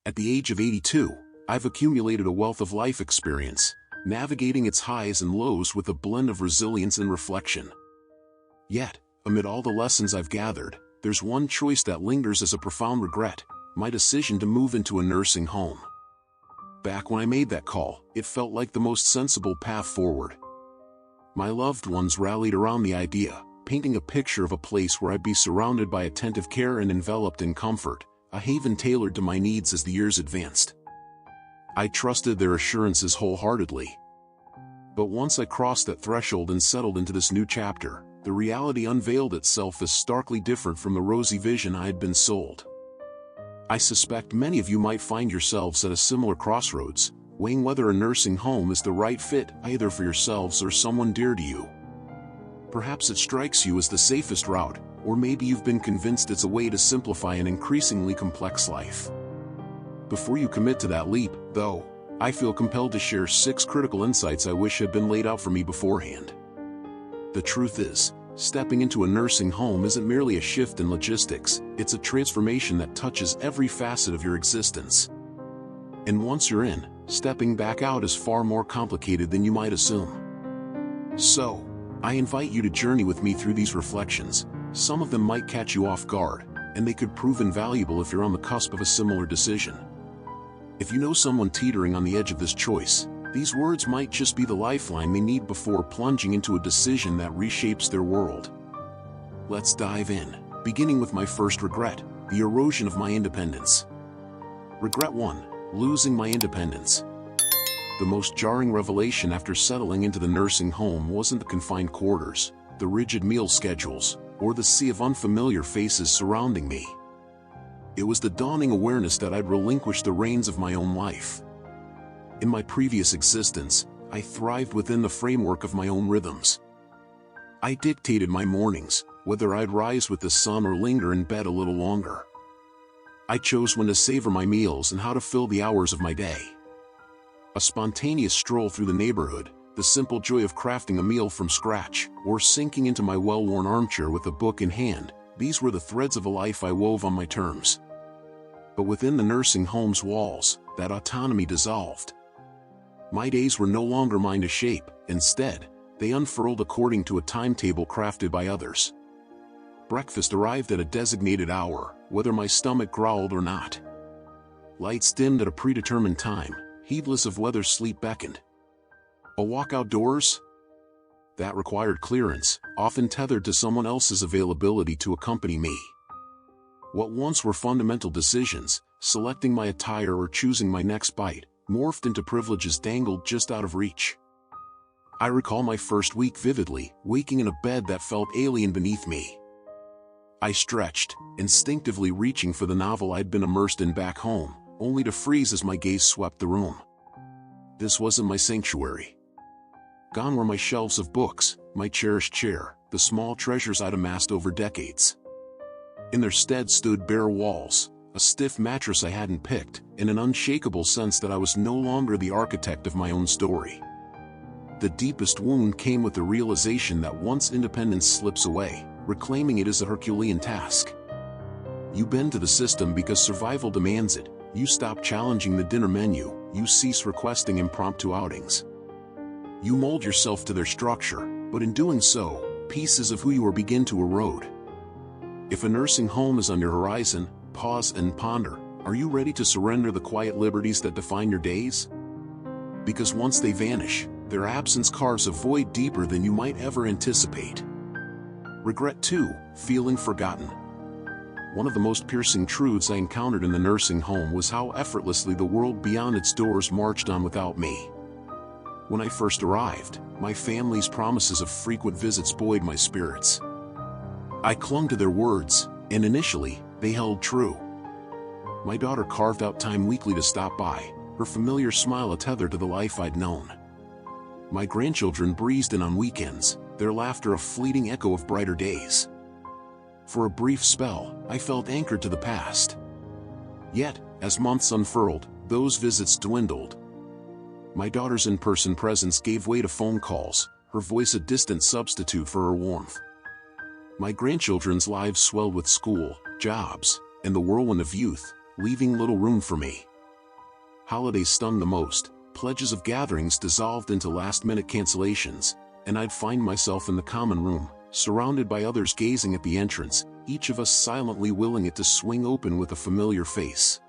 At the age of 82, I've accumulated a wealth of life experience, navigating its highs and lows with a blend of resilience and reflection. Yet, amid all the lessons I've gathered, there's one choice that lingers as a profound regret: my decision to move into a nursing home. Back when I made that call, it felt like the most sensible path forward. My loved ones rallied around the idea, painting a picture of a place where I'd be surrounded by attentive care and enveloped in comfort, a haven tailored to my needs as the years advanced. I trusted their assurances wholeheartedly. But once I crossed that threshold and settled into this new chapter, the reality unveiled itself as starkly different from the rosy vision I had been sold. I suspect many of you might find yourselves at a similar crossroads, weighing whether a nursing home is the right fit either for yourselves or someone dear to you. Perhaps it strikes you as the safest route, or maybe you've been convinced it's a way to simplify an increasingly complex life. Before you commit to that leap, though, I feel compelled to share 6 critical insights I wish had been laid out for me beforehand. The truth is, stepping into a nursing home isn't merely a shift in logistics, it's a transformation that touches every facet of your existence. And once you're in, stepping back out is far more complicated than you might assume. So, I invite you to journey with me through these reflections. Some of them might catch you off guard, and they could prove invaluable if you're on the cusp of a similar decision. If you know someone teetering on the edge of this choice, these words might just be the lifeline they need before plunging into a decision that reshapes their world. Let's dive in, beginning with my first regret: the erosion of my independence. Regret 1: losing my independence. The most jarring revelation after settling into the nursing home wasn't the confined quarters, the rigid meal schedules, or the sea of unfamiliar faces surrounding me. It was the dawning awareness that I'd relinquished the reins of my own life. In my previous existence, I thrived within the framework of my own rhythms. I dictated my mornings, whether I'd rise with the sun or linger in bed a little longer. I chose when to savor my meals and how to fill the hours of my day. A spontaneous stroll through the neighborhood, the simple joy of crafting a meal from scratch, or sinking into my well-worn armchair with a book in hand, these were the threads of a life I wove on my terms. But within the nursing home's walls, that autonomy dissolved. My days were no longer mine to shape. Instead, they unfurled according to a timetable crafted by others. Breakfast arrived at a designated hour, whether my stomach growled or not. Lights dimmed at a predetermined time, heedless of whether sleep beckoned. A walk outdoors? That required clearance, often tethered to someone else's availability to accompany me. What once were fundamental decisions, selecting my attire or choosing my next bite, morphed into privileges dangled just out of reach. I recall my first week vividly, waking in a bed that felt alien beneath me. I stretched, instinctively reaching for the novel I'd been immersed in back home, only to freeze as my gaze swept the room. This wasn't my sanctuary. Gone were my shelves of books, my cherished chair, the small treasures I'd amassed over decades. In their stead stood bare walls, a stiff mattress I hadn't picked, and an unshakable sense that I was no longer the architect of my own story. The deepest wound came with the realization that once independence slips away, reclaiming it is a Herculean task. You bend to the system because survival demands it, you stop challenging the dinner menu, you cease requesting impromptu outings. You mold yourself to their structure, but in doing so, pieces of who you are begin to erode. If a nursing home is on your horizon, pause and ponder: are you ready to surrender the quiet liberties that define your days? Because once they vanish, their absence carves a void deeper than you might ever anticipate. Regret 2: feeling forgotten. One of the most piercing truths I encountered in the nursing home was how effortlessly the world beyond its doors marched on without me. When I first arrived, my family's promises of frequent visits buoyed my spirits. I clung to their words, and initially, they held true. My daughter carved out time weekly to stop by, her familiar smile a tether to the life I'd known. My grandchildren breezed in on weekends, their laughter a fleeting echo of brighter days. For a brief spell, I felt anchored to the past. Yet, as months unfurled, those visits dwindled. My daughter's in-person presence gave way to phone calls, her voice a distant substitute for her warmth. My grandchildren's lives swelled with school, jobs, and the whirlwind of youth, leaving little room for me. holidays stung the most, pledges of gatherings dissolved into last-minute cancellations, and I'd find myself in the common room, surrounded by others gazing at the entrance, each of us silently willing it to swing open with a familiar face.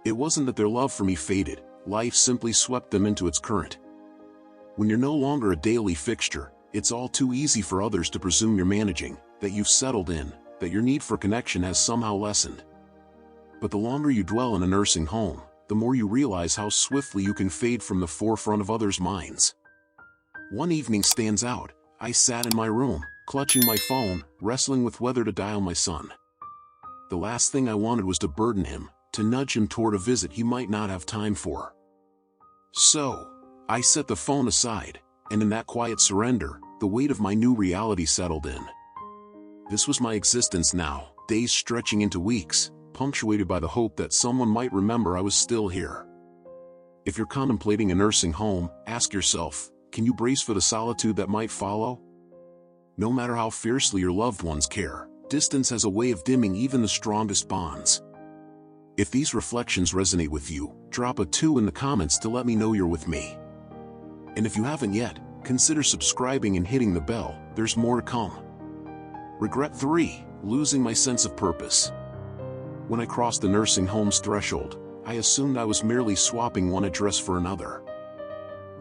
It wasn't that their love for me faded, life simply swept them into its current. When you're no longer a daily fixture, it's all too easy for others to presume you're managing, that you've settled in, that your need for connection has somehow lessened. But the longer you dwell in a nursing home, the more you realize how swiftly you can fade from the forefront of others' minds. One evening stands out. I sat in my room, clutching my phone, wrestling with whether to dial my son. The last thing I wanted was to burden him, to nudge him toward a visit he might not have time for. So, I set the phone aside, and in that quiet surrender, the weight of my new reality settled in. This was my existence now, days stretching into weeks, punctuated by the hope that someone might remember I was still here. If you're contemplating a nursing home, ask yourself, can you brace for the solitude that might follow? No matter how fiercely your loved ones care, distance has a way of dimming even the strongest bonds. If these reflections resonate with you, drop a 2 in the comments to let me know you're with me. And if you haven't yet, consider subscribing and hitting the bell, there's more to come. Regret 3, losing my sense of purpose. When I crossed the nursing home's threshold, I assumed I was merely swapping one address for another.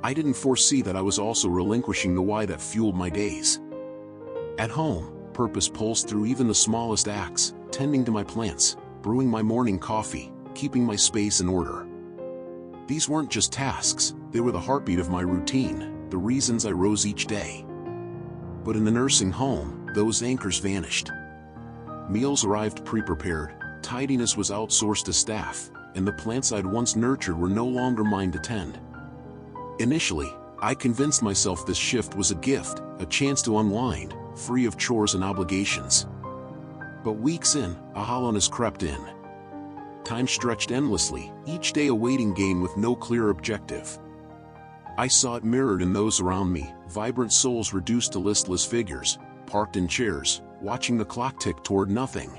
I didn't foresee that I was also relinquishing the why that fueled my days. At home, purpose pulls through even the smallest acts, tending to my plants, brewing my morning coffee, keeping my space in order. These weren't just tasks, they were the heartbeat of my routine, the reasons I rose each day. But in the nursing home, those anchors vanished. Meals arrived pre-prepared, tidiness was outsourced to staff, and the plants I'd once nurtured were no longer mine to tend. Initially, I convinced myself this shift was a gift, a chance to unwind, free of chores and obligations. But weeks in, a hollowness crept in. Time stretched endlessly, each day a waiting game with no clear objective. I saw it mirrored in those around me, vibrant souls reduced to listless figures, parked in chairs, watching the clock tick toward nothing.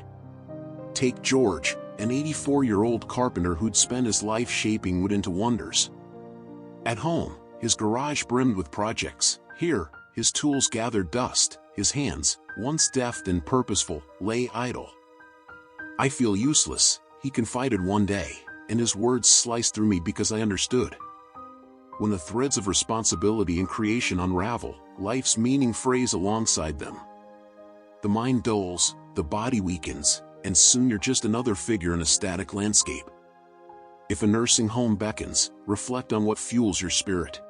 Take George, an 84-year-old carpenter who'd spent his life shaping wood into wonders. At home, his garage brimmed with projects. Here, his tools gathered dust, his hands, once deft and purposeful, lay idle. "I feel useless," he confided one day, and his words sliced through me because I understood. When the threads of responsibility and creation unravel, life's meaning frays alongside them. The mind dulls, the body weakens, and soon you're just another figure in a static landscape. If a nursing home beckons, reflect on what fuels your spirit.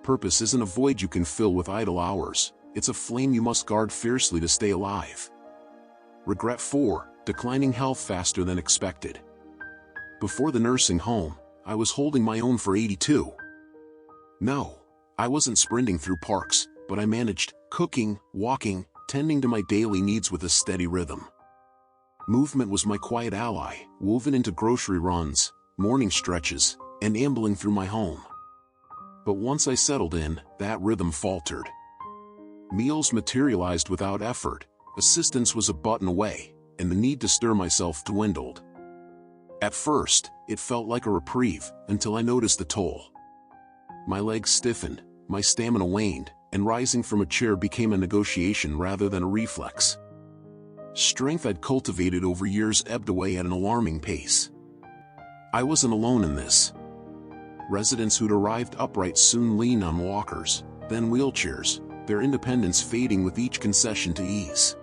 Purpose isn't a void you can fill with idle hours, it's a flame you must guard fiercely to stay alive. Regret 4, declining health faster than expected. Before the nursing home, I was holding my own for 82. No, I wasn't sprinting through parks, but I managed, cooking, walking, tending to my daily needs with a steady rhythm. Movement was my quiet ally, woven into grocery runs, morning stretches, and ambling through my home. But once I settled in, that rhythm faltered. Meals materialized without effort, assistance was a button away, and the need to stir myself dwindled. At first, it felt like a reprieve, until I noticed the toll. My legs stiffened, my stamina waned, and rising from a chair became a negotiation rather than a reflex. Strength I'd cultivated over years ebbed away at an alarming pace. I wasn't alone in this. Residents who'd arrived upright soon leaned on walkers, then wheelchairs, their independence fading with each concession to ease.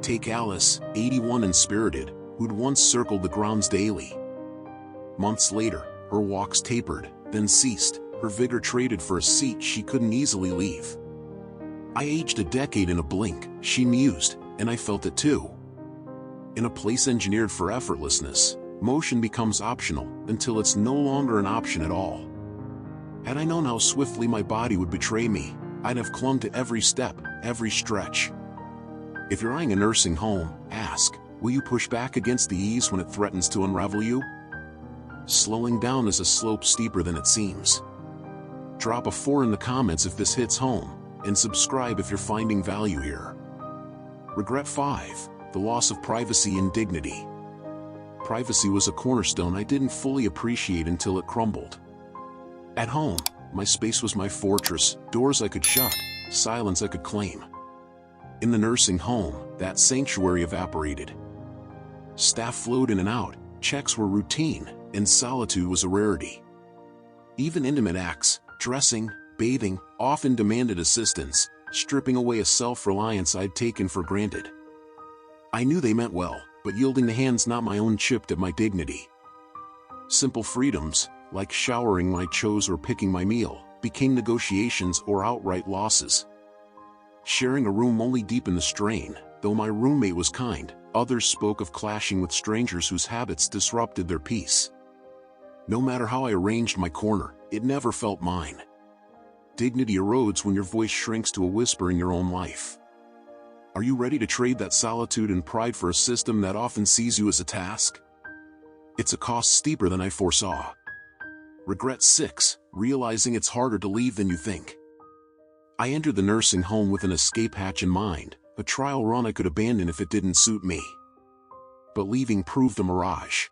Take Alice, 81 and spirited, who'd once circled the grounds daily. Months later, her walks tapered, then ceased, her vigor traded for a seat she couldn't easily leave. "I aged a decade in a blink," she mused, and I felt it too. In a place engineered for effortlessness, motion becomes optional until it's no longer an option at all. Had I known how swiftly my body would betray me, I'd have clung to every step, every stretch. If you're eyeing a nursing home, ask, will you push back against the ease when it threatens to unravel you? Slowing down is a slope steeper than it seems. Drop a 4 in the comments if this hits home, and subscribe if you're finding value here. Regret 5, the loss of privacy and dignity. privacy was a cornerstone I didn't fully appreciate until it crumbled. At home, my space was my fortress, doors I could shut, silence I could claim. In the nursing home, that sanctuary evaporated. Staff flowed in and out, checks were routine, and solitude was a rarity. Even intimate acts, dressing, bathing, often demanded assistance, stripping away a self-reliance I'd taken for granted. I knew they meant well, but yielding the hand's not my own chipped at my dignity. Simple freedoms, like showering when I chose or picking my meal, became negotiations or outright losses. Sharing a room only deepened the strain. Though my roommate was kind, others spoke of clashing with strangers whose habits disrupted their peace. No matter how I arranged my corner, it never felt mine. Dignity erodes when your voice shrinks to a whisper in your own life. Are you ready to trade that solitude and pride for a system that often sees you as a task? It's a cost steeper than I foresaw. Regret 6, realizing it's harder to leave than you think. I entered the nursing home with an escape hatch in mind, a trial run I could abandon if it didn't suit me. But leaving proved a mirage.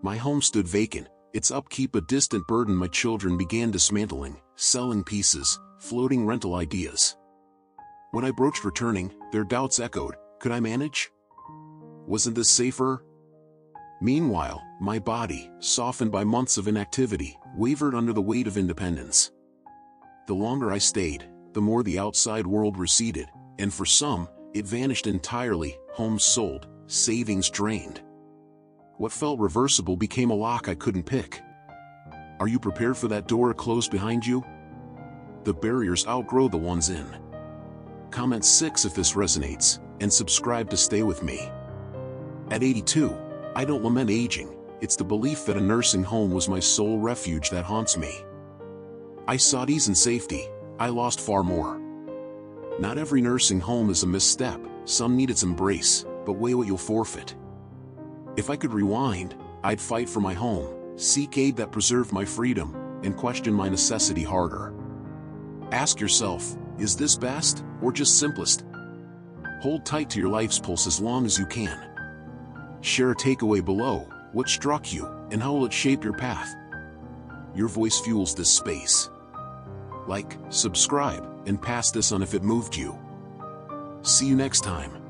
My home stood vacant, its upkeep a distant burden my children began dismantling, selling pieces, floating rental ideas. When I broached returning, their doubts echoed, could I manage? Wasn't this safer? Meanwhile, my body, softened by months of inactivity, wavered under the weight of independence. The longer I stayed, the more the outside world receded, and for some, it vanished entirely, homes sold, savings drained. What felt reversible became a lock I couldn't pick. Are you prepared for that door to close behind you? The barriers outgrow the ones in. Comment 6 if this resonates, and subscribe to stay with me. At 82, I don't lament aging, it's the belief that a nursing home was my sole refuge that haunts me. I sought ease and safety, I lost far more. Not every nursing home is a misstep, some need its embrace, but weigh what you'll forfeit. If I could rewind, I'd fight for my home, seek aid that preserved my freedom, and question my necessity harder. Ask yourself, is this best, or just simplest? Hold tight to your life's pulse as long as you can. Share a takeaway below, what struck you, and how will it shape your path? Your voice fuels this space. Like, subscribe, and pass this on if it moved you. See you next time.